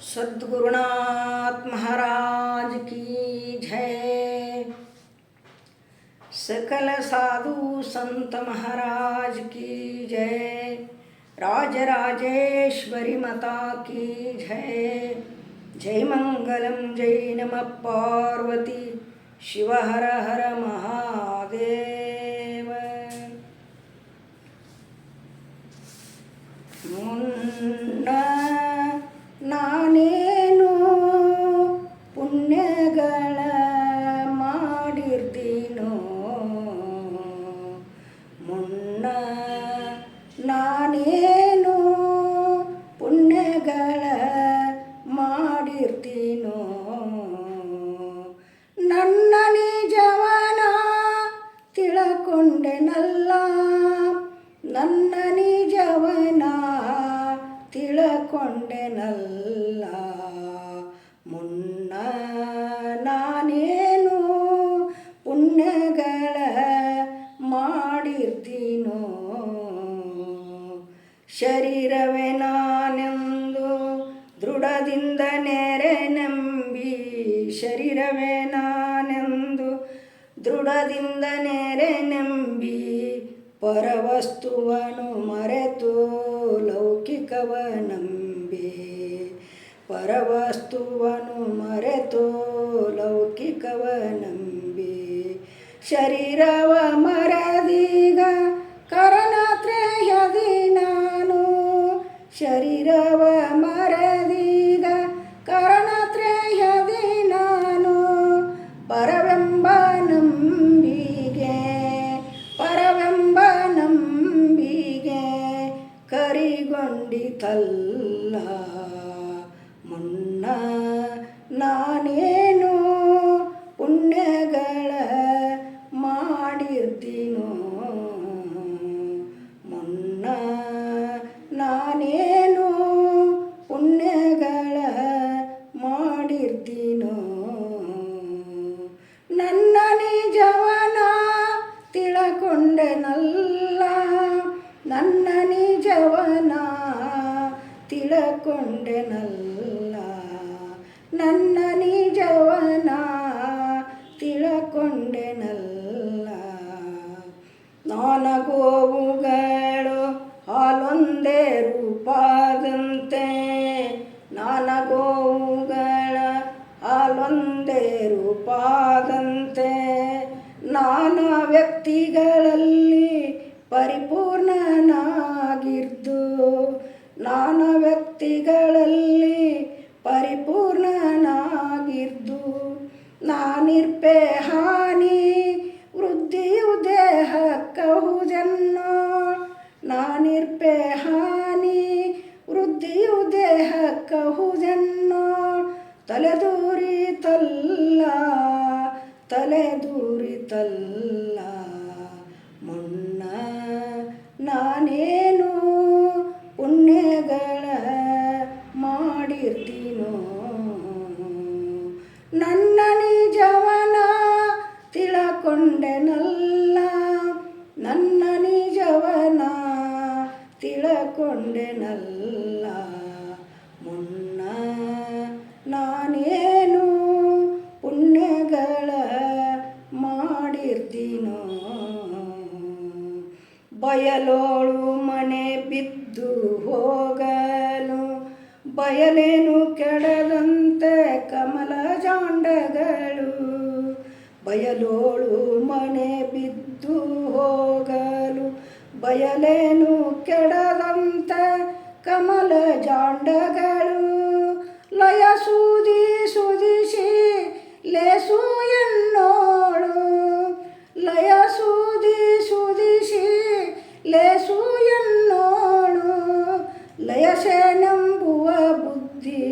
सद्गुरुनाथ महाराज की जय। सकल साधु संत महाराज की जय। राजराजेश्वरी माता की जय। जय मंगलम जय नमः पार्वती शिव हर हर महादेव। मुन्न ನಾನೇನು ಪುಣ್ಯಗಳ ಮಾಡಿರ್ತೀನೋ, ಮುನ್ನ ನಾನೇನು ಪುಣ್ಯಗಳ ಮಾಡಿರ್ತೀನೋ, ನನ್ನ ನಿಜವನ ತಿಳಕೊಂಡೆನಲ್ಲ, ನನ್ನ ನಿಜವನ ತಿಳಕೊಂಡೆನಲ್ಲ, ಮುನ್ನ ನಾನೇನು ಪುಣ್ಯಗಳ ಮಾಡಿರ್ತೀನೋ, ಶರೀರವೇ ನಾನೆಂದು ದೃಢದಿಂದ ನೆರೆ ನಂಬಿ, ಶರೀರವೇ ನಾನೆಂದು ದೃಢದಿಂದ ನೆರೆ ನಂಬಿ, ಪರವಸ್ತುವನ್ನು ಮರೆತು ಲೌಕಿಕವ ನಂಬಿ, ಪರವಸ್ತುವನ್ನು ಮರೆತು ಲೌಕಿಕವ ನಂಬಿ, ಶರೀರವ ಮರದೀಗ ಕರಣತ್ರಯದಿ ನಾನು, ಶರೀರವ ಮರದೀಗ ಕರಣತ್ರಯದಿ ನಾನು, ಪರವೆಂಬ ನಂಬಿಗೆ ಪರವೆಂಬ ನಂಬಿಗೆ ಕರಿಗೊಂಡಿತಲ್ಲ, ಮುನ್ನ ನಾನೇನು ಪುಣ್ಯಗಳ ಮಾಡಿರ್ತೀನೋ, ಮುನ್ನ ನಾನೇನು ಪುಣ್ಯಗಳ ಮಾಡಿರ್ತೀನೋ, ನನ್ನ ನಿಜವನ ತಿಳಕೊಂಡೆನಲ್ಲ, ನನ್ನ ನಿಜವನ ತಿಳಕೊಂಡೆನಲ್ಲ, ನನ್ನ ನಿಜವನ ತಿಳಕೊಂಡೆನಲ್ಲ, ನಾನಗೋವುಗಳು ಹಾಲೊಂದೇ ರೂಪದಂತೆ, ನಾನಗೋವುಗಳ ಹಾಲೊಂದೇ ರೂಪದಂತೆ, ನಾನಾ ವ್ಯಕ್ತಿಗಳಲ್ಲಿ ಪರಿಪೂರ್ಣನಾಗಿದ್ದು, ನಾನಾ ವ್ಯಕ್ತಿಗಳಲ್ಲಿ ಪರಿಪೂರ್ಣನಾಗಿದ್ದು, ನಾನಿರ್ಪೆ ಹಾನಿ ವೃದ್ಧಿಯು ದೇಹಕ್ಕಹುದೆನ್ನೋ, ನಾನಿರ್ಪೆ ಹಾನಿ ವೃದ್ಧಿಯು ದೇಹಕ್ಕಹುದೆನ್ನೋ, ತಲೆದೂರಿತಲ್ಲ ತಲೆದೂರಿತಲ್ಲ, ಮುನ್ನ ನಾನೇನು ಪುಣ್ಯಗಳ ಮಾಡಿರ್ತೀನೋ, ನನ್ನ ನಿಜವನ ತಿಳಕೊಂಡೆನಲ್ಲ, ನನ್ನ ನಿಜವನ ತಿಳಕೊಂಡೆನಲ್ಲ, ಮುನ್ನ ನಾನೇನು ಪುಣ್ಯಗಳ ಮಾಡಿರ್ತೀನೋ, ಬಯಲೋಳು ಮನೆ ಬಿದ್ದು ಹೋಗಲು ಬಯಲೇನು ಕೆಡದಂತೆ ಕಮಲ ಜಾಂಡಗಳು, ಬಯಲೋಳು ಮನೆ ಬಿದ್ದು ಹೋಗಲು ಬಯಲೇನು ಕೆಡದಂತೆ ಕಮಲ ಜಾಂಡಗಳು, ಲಯ ಸೂದಿ ಸುದಿಸಿ ಲೇಸು ಎನ್ನೋಳು, ಲಯ ಸೂದಿ ಸುದಿಸಿ ಲೇಸು ಎನ್ನೋಳು, ಲಯಸೇನೆಂಬುವ ಬುದ್ಧಿ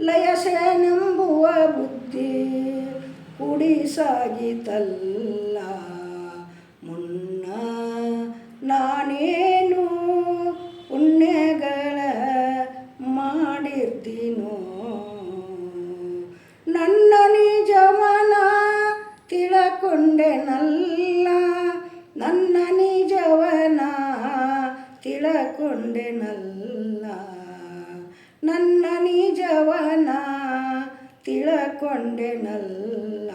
ಲಯಸೇನೆಂಬುವ ಬುದ್ಧಿ ಕುಡಿಸಾಗಿತಲ್ಲ, ಮುನ್ನ ನಾನೇನು ಪುಣ್ಯಗಳ ಮಾಡಿರ್ತೀನೋ, ನನ್ನ ನಿಜವನ ತಿಳಕೊಂಡೆನಲ್ಲ, ನನ್ನ ನಿಜವನ ತಿಳಕೊಂಡೆನಲ್ಲ, ನನ್ನ ನಿಜವನ ತಿಳಕೊಂಡೆನಲ್ಲ.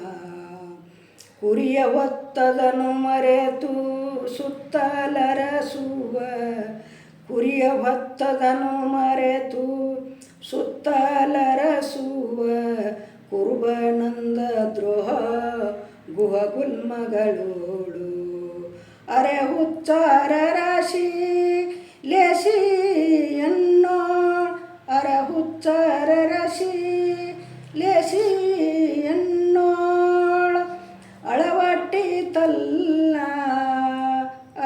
ಕುರಿಯ ಹೊತ್ತದನು ಮರೆತು ಸುತ್ತಲರಸುವ, ಕುರಿಯ ಹೊತ್ತದನು ಮರೆತು ಸುತ್ತಲರಸುವ ಕುರುಬನಂದ ದ್ರೋಹ ಗುಹಗುಲ್ಮಗಳೋಳು. ಅರೆ ಹುಚ್ಚಾರ ರಾಶಿ ಲೇಸಿಯನ್ನೋ, ಅರ ಹುಚ್ಚಾರ ರಾಶಿ ಲೇಸಿಯನ್ನೋಳ. ಅಳವಟ್ಟಿತಲ್ಲ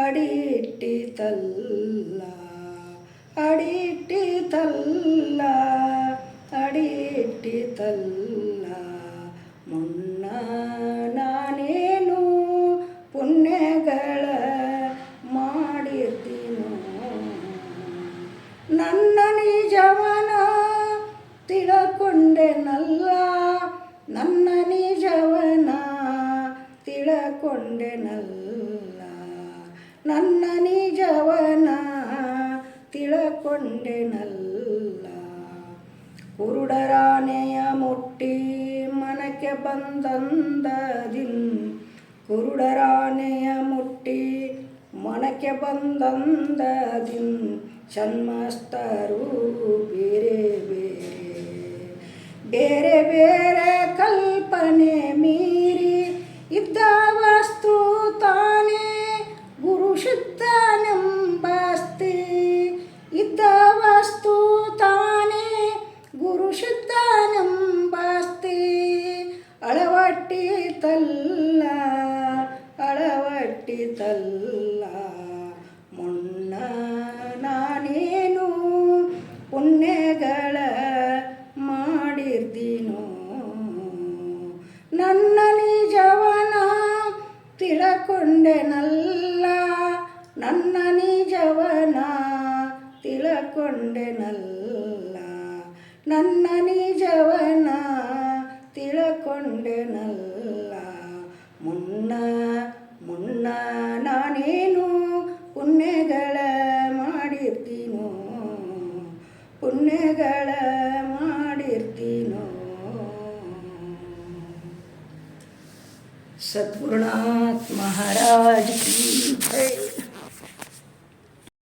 ಅಡಿಟ್ಟಿತಲ್ಲ, ಅಡಿಟ್ಟಿತಲ್ಲ ಅಡಿಟ್ಟಿತಲ್ಲ. ಮುನ್ನ ನಾನೇನು ಪುಣ್ಯಗಳ ಮಾಡಿದ್ದೀನೋ, ನನ್ನ ನಿಜವನ ತಿಳಕೊಂಡೆನಲ್ಲ, ನನ್ನ ನಿಜವನ ತಿಳಕೊಂಡೆನಲ್ಲ, ನನ್ನ ನಿಜವನ ತಿಳಕೊಂಡೆನಲ್ಲ. ಕುರುಡರಾನೆಯ ಮುಟ್ಟಿ ಮನಕ್ಕೆ ಬಂದಂದದಿನ್, ಕುರುಡರಾನೆಯ ಮುಟ್ಟಿ ಮನಕ್ಕೆ ಬಂದಂದದಿನ್. ಜನ್ಮಸ್ಥರು ಬೇರೆ ಬೇರೆ, ಬೇರೆ ಬೇರೆ ಕಲ್ಪನೆ ಮೀರಿ ಇದ್ದ ವಸ್ತು ತಾನೇ ಗುರು ಶುದ್ಧನೆಂಬಸ್ತಿ, ಇದ್ದ ವಸ್ತು ತಾನೇ ಗುರು ಶುದ್ಧನೆಂಬಸ್ತಿ. ಅಳವಟ್ಟಿತಲ್ಲ ಅಳವಟ್ಟಿತಲ್ಲ. ಮುನ್ನ ನಾನೇನು ಪುಣ್ಯಗಳ ಮಾಡಿರ್ತೀನೋ, ನನ್ನ ನಿಜವನ ತಿಳಕೊಂಡೆನಲ್ಲ, ನನ್ನ ನಿಜವನ ತಿಳಕೊಂಡೆನಲ್ಲ, ನನ್ನ ನಿಜವನ ತಿಳಕೊಂಡೆನಲ್ಲ. ಮುನ್ನ ಮುನ್ನ ನಾನೇನು ಪುಣ್ಯಗಳ ಮಾಡಿರ್ತೀನೋ, ಪುಣ್ಯಗಳ ಮಾಡಿರ್ತೀನೋ. सद्गुरुनाथ महाराज की जय।